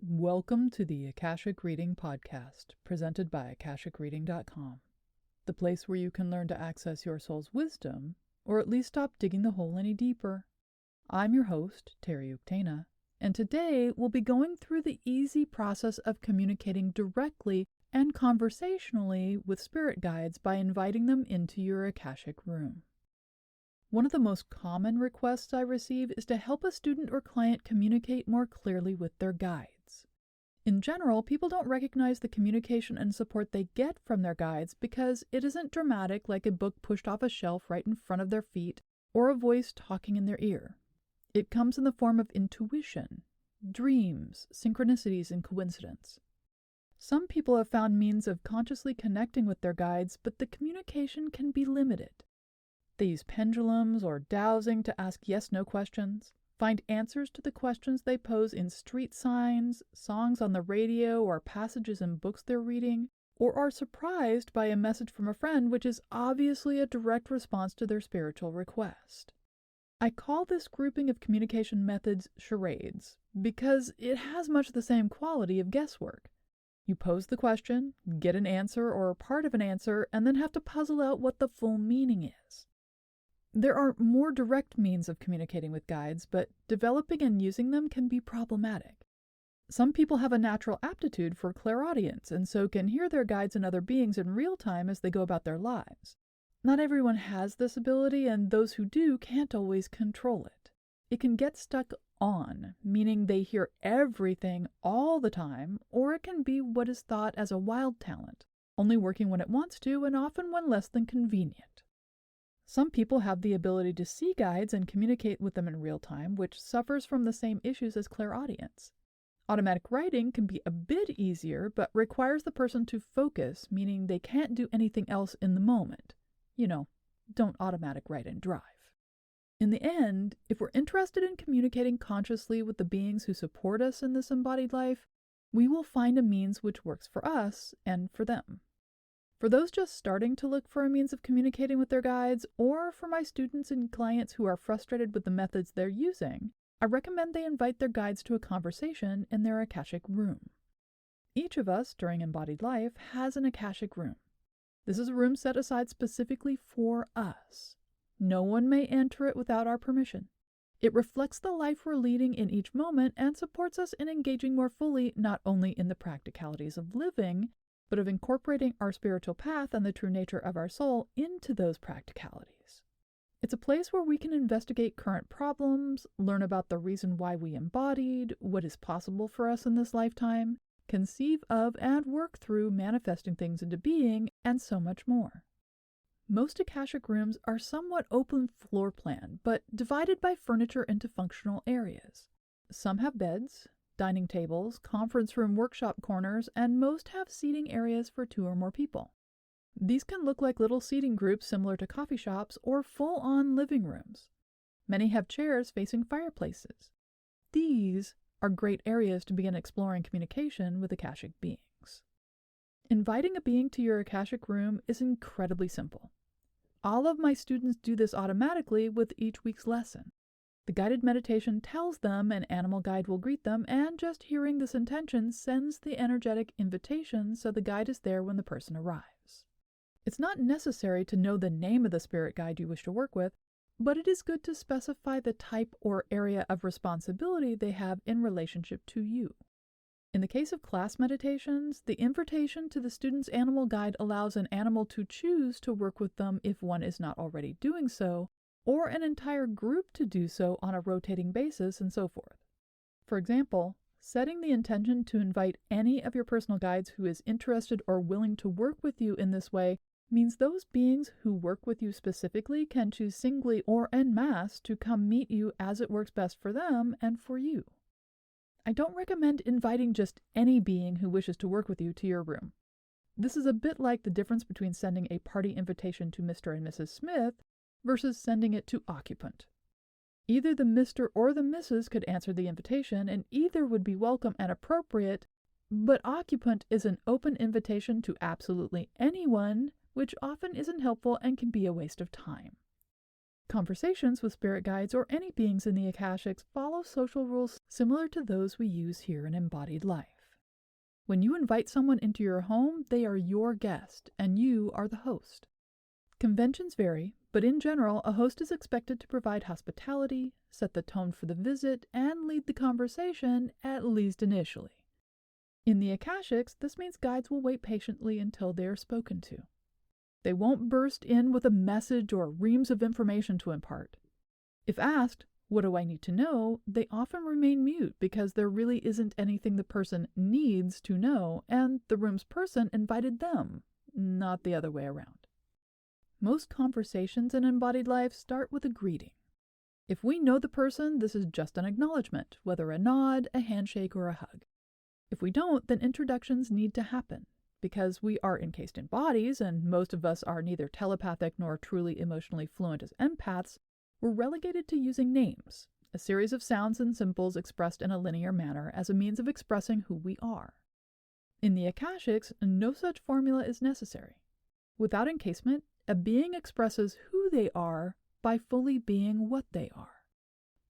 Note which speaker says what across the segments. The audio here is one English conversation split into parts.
Speaker 1: Welcome to the Akashic Reading Podcast, presented by AkashicReading.com, the place where you can learn to access your soul's wisdom, or at least stop digging the hole any deeper. I'm your host, Terry Uktana, and today we'll be going through the easy process of communicating directly and conversationally with spirit guides by inviting them into your Akashic room. One of the most common requests I receive is to help a student or client communicate more clearly with their guides. In general, people don't recognize the communication and support they get from their guides because it isn't dramatic like a book pushed off a shelf right in front of their feet or a voice talking in their ear. It comes in the form of intuition, dreams, synchronicities, and coincidence. Some people have found means of consciously connecting with their guides, but the communication can be limited. They use pendulums or dowsing to ask yes-no questions, find answers to the questions they pose in street signs, songs on the radio, or passages in books they're reading, or are surprised by a message from a friend which is obviously a direct response to their spiritual request. I call this grouping of communication methods charades because it has much the same quality of guesswork. You pose the question, get an answer or part of an answer, and then have to puzzle out what the full meaning is. There are more direct means of communicating with guides, but developing and using them can be problematic. Some people have a natural aptitude for clairaudience and so can hear their guides and other beings in real time as they go about their lives. Not everyone has this ability, and those who do can't always control it. It can get stuck on, meaning they hear everything all the time, or it can be what is thought as a wild talent, only working when it wants to and often when less than convenient. Some people have the ability to see guides and communicate with them in real time, which suffers from the same issues as clairaudience. Automatic writing can be a bit easier, but requires the person to focus, meaning they can't do anything else in the moment. Don't automatic write and drive. In the end, if we're interested in communicating consciously with the beings who support us in this embodied life, we will find a means which works for us and for them. For those just starting to look for a means of communicating with their guides, or for my students and clients who are frustrated with the methods they're using, I recommend they invite their guides to a conversation in their Akashic room. Each of us, during embodied life, has an Akashic room. This is a room set aside specifically for us. No one may enter it without our permission. It reflects the life we're leading in each moment and supports us in engaging more fully not only in the practicalities of living, but of incorporating our spiritual path and the true nature of our soul into those practicalities. It's a place where we can investigate current problems, learn about the reason why we embodied, what is possible for us in this lifetime, conceive of and work through manifesting things into being, and so much more. Most Akashic rooms are somewhat open floor plan, but divided by furniture into functional areas. Some have beds, dining tables, conference room workshop corners, and most have seating areas for 2 or more people. These can look like little seating groups similar to coffee shops or full-on living rooms. Many have chairs facing fireplaces. These are great areas to begin exploring communication with Akashic beings. Inviting a being to your Akashic room is incredibly simple. All of my students do this automatically with each week's lesson. The guided meditation tells them an animal guide will greet them, and just hearing this intention sends the energetic invitation so the guide is there when the person arrives. It's not necessary to know the name of the spirit guide you wish to work with, but it is good to specify the type or area of responsibility they have in relationship to you. In the case of class meditations, the invitation to the student's animal guide allows an animal to choose to work with them if one is not already doing so, or an entire group to do so on a rotating basis, and so forth. For example, setting the intention to invite any of your personal guides who is interested or willing to work with you in this way means those beings who work with you specifically can choose singly or en masse to come meet you as it works best for them and for you. I don't recommend inviting just any being who wishes to work with you to your room. This is a bit like the difference between sending a party invitation to Mr. and Mrs. Smith versus sending it to occupant. Either the Mr. or the Mrs. could answer the invitation, and either would be welcome and appropriate, but occupant is an open invitation to absolutely anyone, which often isn't helpful and can be a waste of time. Conversations with spirit guides or any beings in the Akashics follow social rules similar to those we use here in embodied life. When you invite someone into your home, they are your guest, and you are the host. Conventions vary, but in general, a host is expected to provide hospitality, set the tone for the visit, and lead the conversation, at least initially. In the Akashics, this means guides will wait patiently until they are spoken to. They won't burst in with a message or reams of information to impart. If asked, "What do I need to know?" they often remain mute because there really isn't anything the person needs to know, and the room's person invited them, not the other way around. Most conversations in embodied life start with a greeting. If we know the person, this is just an acknowledgement, whether a nod, a handshake, or a hug. If we don't, then introductions need to happen. Because we are encased in bodies, and most of us are neither telepathic nor truly emotionally fluent as empaths, we're relegated to using names, a series of sounds and symbols expressed in a linear manner as a means of expressing who we are. In the Akashics, no such formula is necessary. Without encasement, a being expresses who they are by fully being what they are.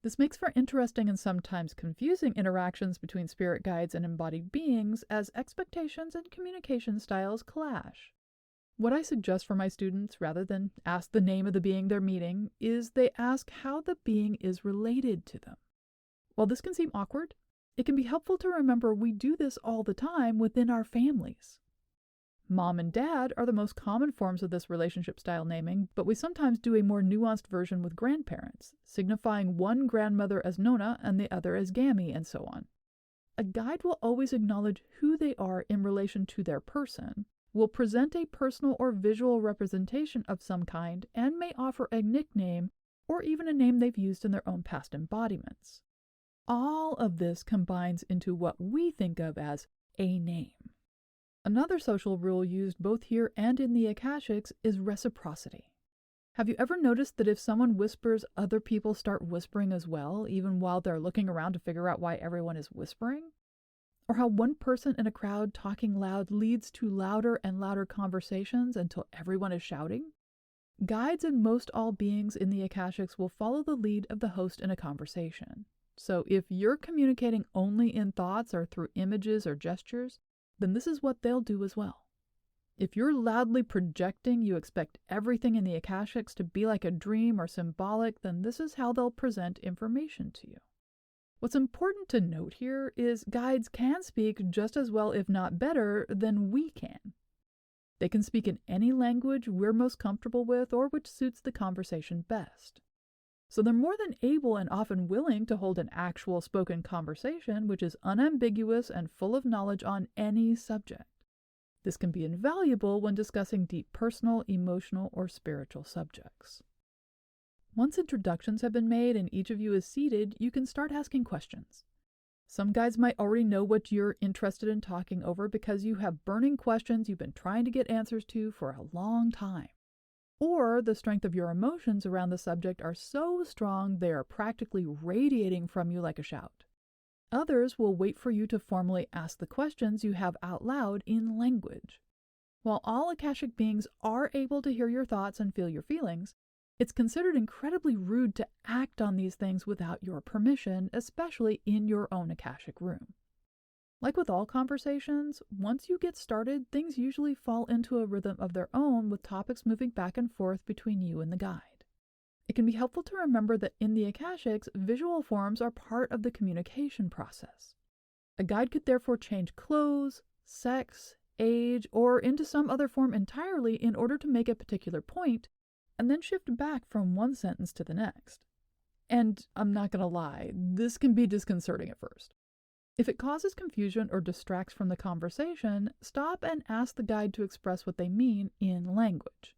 Speaker 1: This makes for interesting and sometimes confusing interactions between spirit guides and embodied beings as expectations and communication styles clash. What I suggest for my students, rather than ask the name of the being they're meeting, is they ask how the being is related to them. While this can seem awkward, it can be helpful to remember we do this all the time within our families. Mom and dad are the most common forms of this relationship style naming, but we sometimes do a more nuanced version with grandparents, signifying one grandmother as Nona and the other as Gammy, and so on. A guide will always acknowledge who they are in relation to their person, will present a personal or visual representation of some kind, and may offer a nickname or even a name they've used in their own past embodiments. All of this combines into what we think of as a name. Another social rule used both here and in the Akashics is reciprocity. Have you ever noticed that if someone whispers, other people start whispering as well, even while they're looking around to figure out why everyone is whispering? Or how one person in a crowd talking loud leads to louder and louder conversations until everyone is shouting? Guides and most all beings in the Akashics will follow the lead of the host in a conversation. So if you're communicating only in thoughts or through images or gestures, then this is what they'll do as well. If you're loudly projecting you expect everything in the Akashics to be like a dream or symbolic, then this is how they'll present information to you. What's important to note here is guides can speak just as well, if not better, than we can. They can speak in any language we're most comfortable with or which suits the conversation best. So they're more than able and often willing to hold an actual spoken conversation which is unambiguous and full of knowledge on any subject. This can be invaluable when discussing deep personal, emotional, or spiritual subjects. Once introductions have been made and each of you is seated, you can start asking questions. Some guides might already know what you're interested in talking over because you have burning questions you've been trying to get answers to for a long time. Or the strength of your emotions around the subject are so strong they are practically radiating from you like a shout. Others will wait for you to formally ask the questions you have out loud in language. While all Akashic beings are able to hear your thoughts and feel your feelings, it's considered incredibly rude to act on these things without your permission, especially in your own Akashic room. Like with all conversations, once you get started, things usually fall into a rhythm of their own with topics moving back and forth between you and the guide. It can be helpful to remember that in the Akashics, visual forms are part of the communication process. A guide could therefore change clothes, sex, age, or into some other form entirely in order to make a particular point, and then shift back from one sentence to the next. And I'm not going to lie, this can be disconcerting at first. If it causes confusion or distracts from the conversation, stop and ask the guide to express what they mean in language.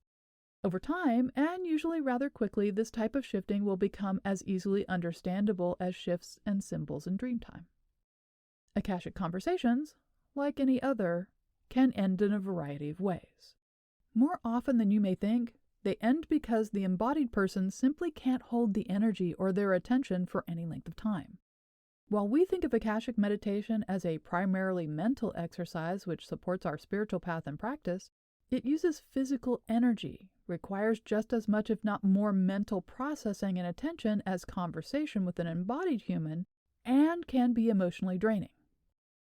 Speaker 1: Over time, and usually rather quickly, this type of shifting will become as easily understandable as shifts and symbols in Dreamtime. Akashic conversations, like any other, can end in a variety of ways. More often than you may think, they end because the embodied person simply can't hold the energy or their attention for any length of time. While we think of Akashic meditation as a primarily mental exercise which supports our spiritual path and practice, it uses physical energy, requires just as much, if not more, mental processing and attention as conversation with an embodied human, and can be emotionally draining.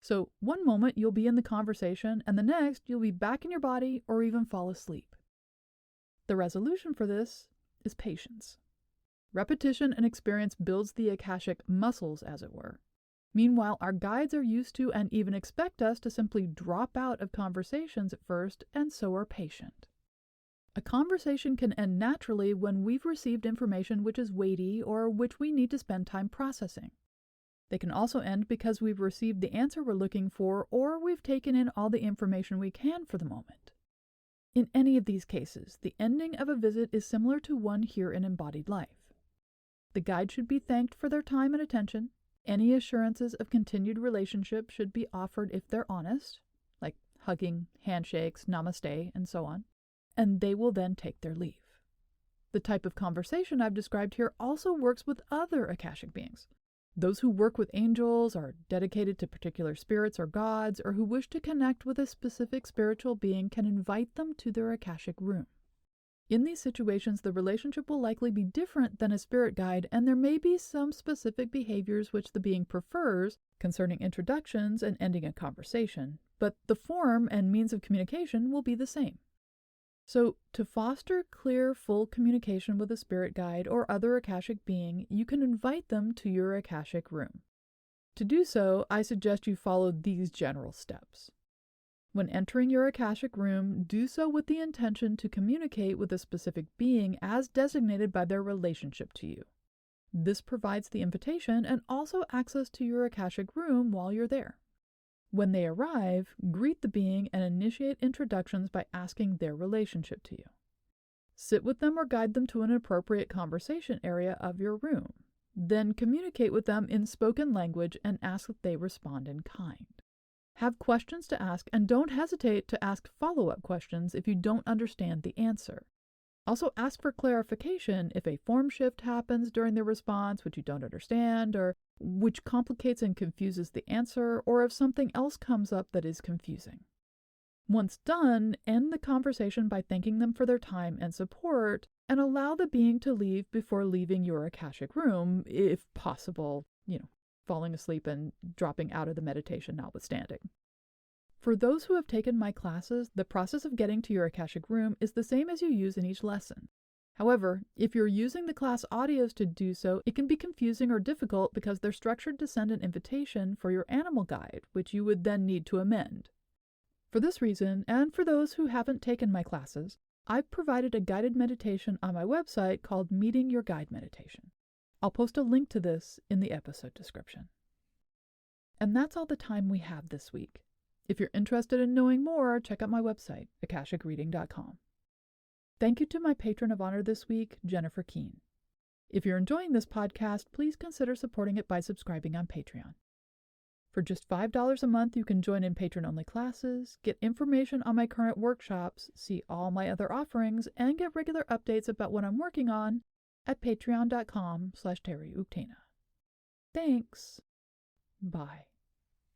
Speaker 1: So one moment you'll be in the conversation, and the next you'll be back in your body or even fall asleep. The resolution for this is patience. Repetition and experience builds the Akashic muscles, as it were. Meanwhile, our guides are used to and even expect us to simply drop out of conversations at first, and so are patient. A conversation can end naturally when we've received information which is weighty or which we need to spend time processing. They can also end because we've received the answer we're looking for, or we've taken in all the information we can for the moment. In any of these cases, the ending of a visit is similar to one here in embodied life. The guide should be thanked for their time and attention. Any assurances of continued relationship should be offered if they're honest, like hugging, handshakes, namaste, and so on, and they will then take their leave. The type of conversation I've described here also works with other Akashic beings. Those who work with angels, are dedicated to particular spirits or gods, or who wish to connect with a specific spiritual being can invite them to their Akashic room. In these situations, the relationship will likely be different than a spirit guide, and there may be some specific behaviors which the being prefers concerning introductions and ending a conversation, but the form and means of communication will be the same. So, to foster clear, full communication with a spirit guide or other Akashic being, you can invite them to your Akashic room. To do so, I suggest you follow these general steps. When entering your Akashic room, do so with the intention to communicate with a specific being as designated by their relationship to you. This provides the invitation and also access to your Akashic room while you're there. When they arrive, greet the being and initiate introductions by asking their relationship to you. Sit with them or guide them to an appropriate conversation area of your room. Then communicate with them in spoken language and ask that they respond in kind. Have questions to ask, and don't hesitate to ask follow-up questions if you don't understand the answer. Also ask for clarification if a form shift happens during the response which you don't understand, or which complicates and confuses the answer, or if something else comes up that is confusing. Once done, end the conversation by thanking them for their time and support, and allow the being to leave before leaving your Akashic room, if possible, falling asleep and dropping out of the meditation notwithstanding. For those who have taken my classes, the process of getting to your Akashic room is the same as you use in each lesson. However, if you're using the class audios to do so, it can be confusing or difficult because they're structured to send an invitation for your animal guide, which you would then need to amend. For this reason, and for those who haven't taken my classes, I've provided a guided meditation on my website called Meeting Your Guide Meditation. I'll post a link to this in the episode description. And that's all the time we have this week. If you're interested in knowing more, check out my website, akashicreading.com. Thank you to my patron of honor this week, Jennifer Keene. If you're enjoying this podcast, please consider supporting it by subscribing on Patreon. For just $5 a month, you can join in patron-only classes, get information on my current workshops, see all my other offerings, and get regular updates about what I'm working on at patreon.com/TerryUktana. Thanks. Bye.